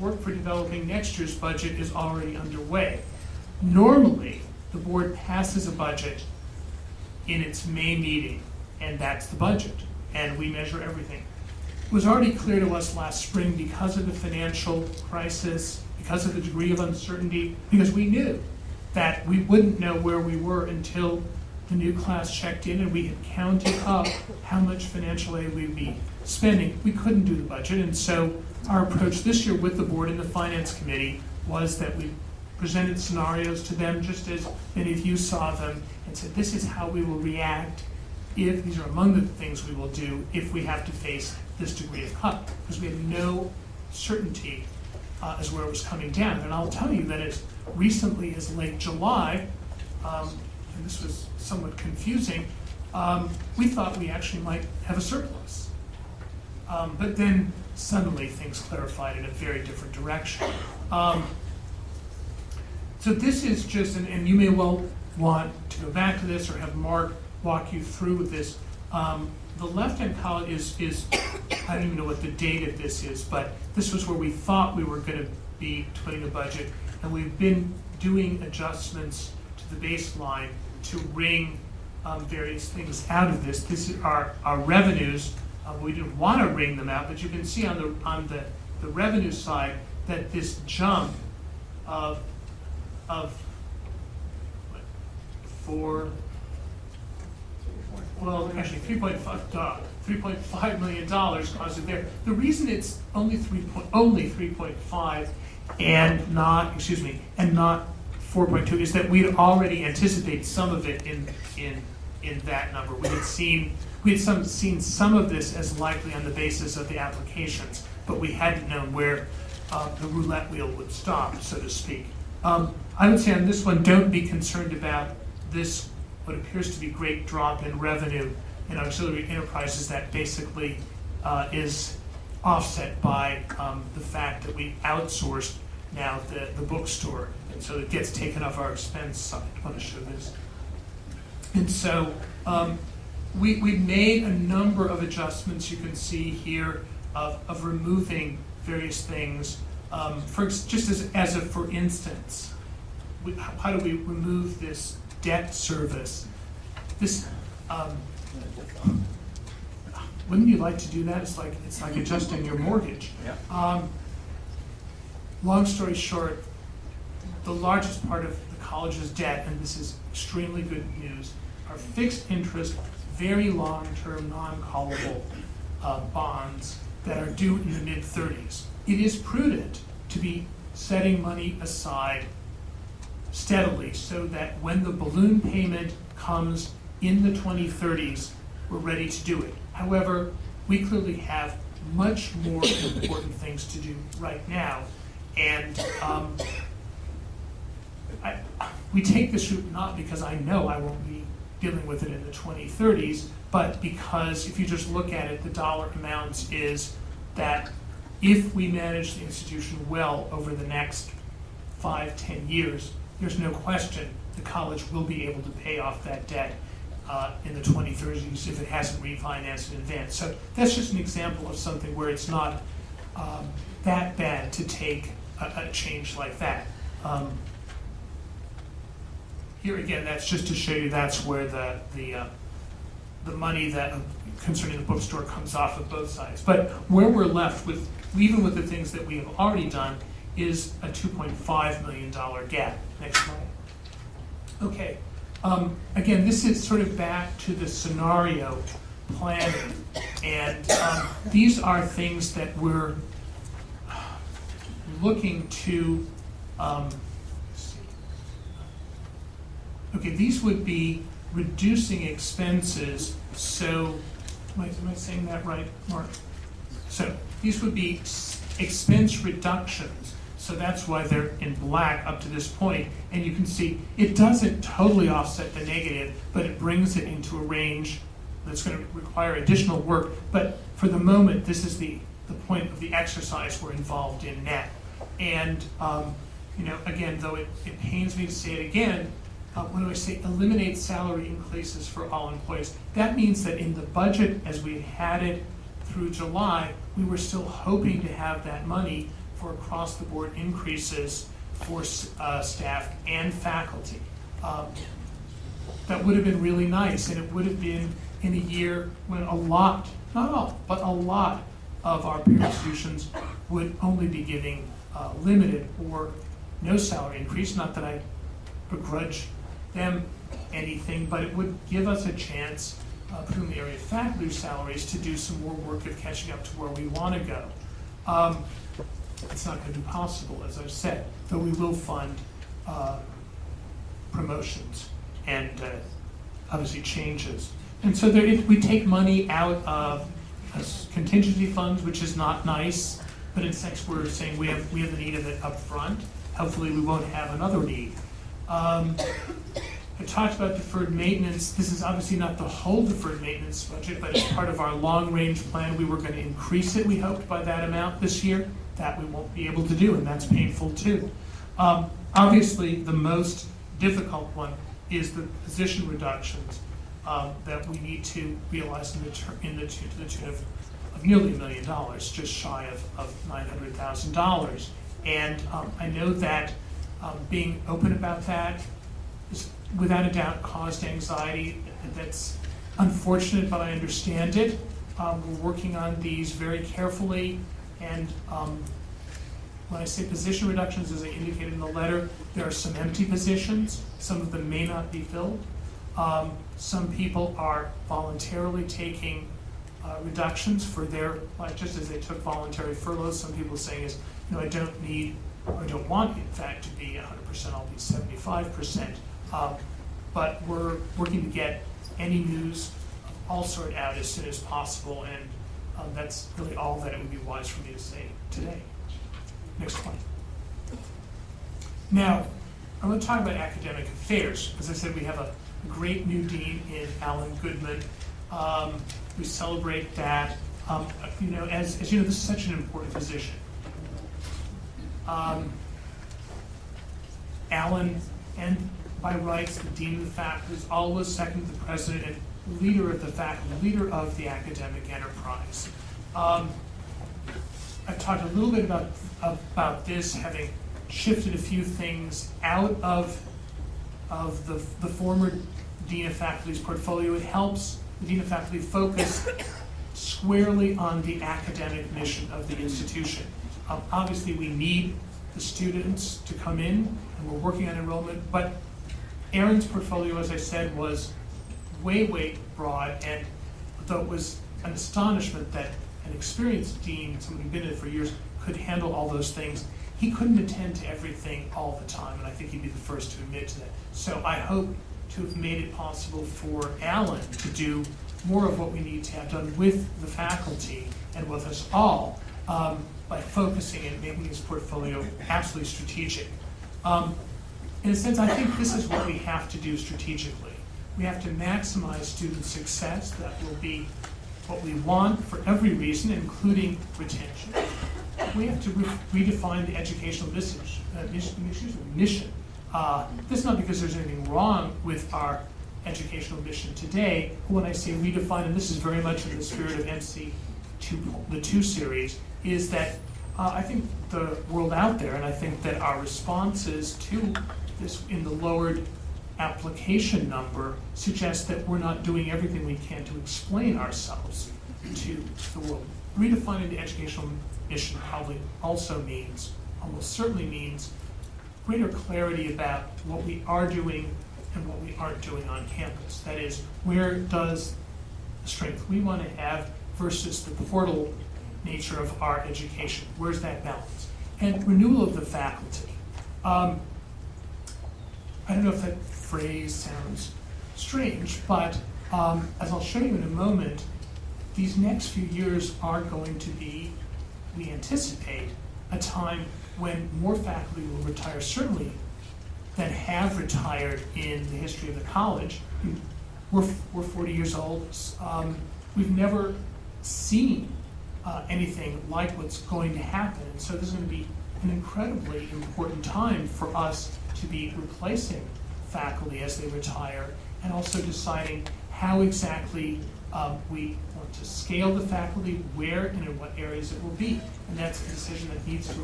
work for developing next year's budget is already underway. Normally, the board passes a budget in its May meeting, and that's the budget, and we measure everything. It was already clear to us last spring, because of the financial crisis, because of the degree of uncertainty, because we knew that we wouldn't know where we were until the new class checked in and we had counted up how much financial aid we'd be spending. We couldn't do the budget, and so our approach this year with the board and the finance committee was that we presented scenarios to them just as many of you saw them and said, this is how we will react if these are among the things we will do if we have to face this degree of cut, because we had no certainty as where it was coming down. And I'll tell you that as recently as late July, and this was somewhat confusing, we thought we actually might have a surplus. But then suddenly things clarified in a very different direction. So this is just, and you may well want to go back to this or have Mark walk you through this. The left-hand column is I don't even know what the date of this is, but this was where we thought we were going to be putting a budget, and we've been doing adjustments to the baseline to wring various things out of this. This is our revenues. We didn't want to wring them out, but you can see on the revenue side that this jump of $3.5 million caused it there. The reason it's only 3.5 and not 4.2 is that we had already anticipated some of it in that number. We had seen some of this as likely on the basis of the applications, but we hadn't known where the roulette wheel would stop, so to speak. I would say on this one, don't be concerned about this, what appears to be great drop in revenue in auxiliary enterprises that basically is offset by the fact that we outsourced now the bookstore, and so it gets taken off our expense side. I want to show this. And so we made a number of adjustments you can see here of removing various things. Just as a for instance, how do we remove this debt service? This wouldn't you like to do that? It's like adjusting your mortgage. Yeah. Long story short, the largest part of the college's debt, and this is extremely good news, are fixed interest, very long-term, non-callable bonds that are due in the mid-30s. It is prudent to be setting money aside steadily so that when the balloon payment comes in the 2030s, we're ready to do it. However, we clearly have much more important things to do right now. And we take this route not because I know I won't be dealing with it in the 2030s, but because if you just look at it, the dollar amounts is that if we manage the institution well over the next 5-10 years, there's no question the college will be able to pay off that debt in the 2030s if it hasn't refinanced in advance. So that's just an example of something where it's not that bad to take a change like that. Here again, that's just to show you that's where the money that concerning the bookstore comes off of both sides. But where we're left with, even with the things that we have already done, is a $2.5 million gap. Next slide. Okay. Again, this is sort of back to the scenario planning, and these are things that we're looking to. Okay, these would be reducing expenses. So, am I saying that right, Mark? So these would be expense reductions. So that's why they're in black up to this point. And you can see it doesn't totally offset the negative, but it brings it into a range that's going to require additional work. But for the moment, this is the point of the exercise we're involved in now. And again, though it pains me to say it again, when I say eliminate salary increases for all employees, that means that in the budget as we had it through July, we were still hoping to have that money for across-the-board increases for staff and faculty. That would have been really nice, and it would have been in a year when a lot, not all, but a lot of our peer institutions would only be giving limited or no salary increase. Not that I begrudge them anything, but it would give us a chance, particularly in the area of faculty salaries, to do some more work of catching up to where we want to go. It's not going to be possible, as I've said, though we will fund promotions and obviously changes. And so we take money out of contingency funds, which is not nice, but in a sense we're saying we have the need of it up front. Hopefully we won't have another need. I talked about deferred maintenance. This is obviously not the whole deferred maintenance budget, but as part of our long-range plan, we were going to increase it, we hoped, by that amount this year. That we won't be able to do, and that's painful too. Obviously, the most difficult one is the position reductions that we need to realize to the tune of nearly $1 million, just shy of $900,000. And I know that being open about that is without a doubt caused anxiety. That's unfortunate, but I understand it. We're working on these very carefully, and when I say position reductions, as I indicated in the letter, there are some empty positions. Some of them may not be filled. Some people are voluntarily taking reductions for their, like just as they took voluntary furloughs. Some people are saying is, I don't need, or I don't want, in fact, to be 100%, I'll be 75%. But we're working to get any news of all sort out as soon as possible, and that's really all that it would be wise for me to say today. Next one. Now, I want to talk about academic affairs. As I said, we have a great new dean in Alan Goodman. We celebrate that. As you know, this is such an important position. Alan, and by rights, the dean of the faculty, is always second to the president and leader of the faculty, leader of the academic enterprise. I've talked a little bit about this, having shifted a few things out of the former dean of faculty's portfolio. It helps the dean of faculty focus squarely on the academic mission of the institution. Obviously, we need the students to come in, and we're working on enrollment, but Aaron's portfolio, as I said, was way broad, and though it was an astonishment that an experienced dean, someone who'd been in it for years, could handle all those things, he couldn't attend to everything all the time, and I think he'd be the first to admit to that. So I hope to have made it possible for Alan to do more of what we need to have done with the faculty and with us all by focusing and making his portfolio absolutely strategic. In a sense, I think this is what we have to do strategically. We have to maximize student success. That will be what we want for every reason, including retention. We have to redefine the educational mission. This is not because there's anything wrong with our educational mission today. When I say redefine, and this is very much in the spirit of the 2 series, is that I think the world out there, and I think that our responses to this in the lowered application number suggests that we're not doing everything we can to explain ourselves to the world. Redefining the educational mission probably also means, almost certainly means, greater clarity about what we are doing and what we aren't doing on campus. That is, where does the strength we want to have versus the portal nature of our education? Where's that balance? And renewal of the faculty. I don't know if that phrase sounds strange, but as I'll show you in a moment, these next few years are going to be, we anticipate, a time when more faculty will retire, certainly, than have retired in the history of the college. We're 40 years old. We've never seen anything like what's going to happen. And so this is going to be an incredibly important time for us to be replacing faculty as they retire, and also deciding how exactly we want to scale the faculty, where and in what areas it will be. And that's a decision that needs to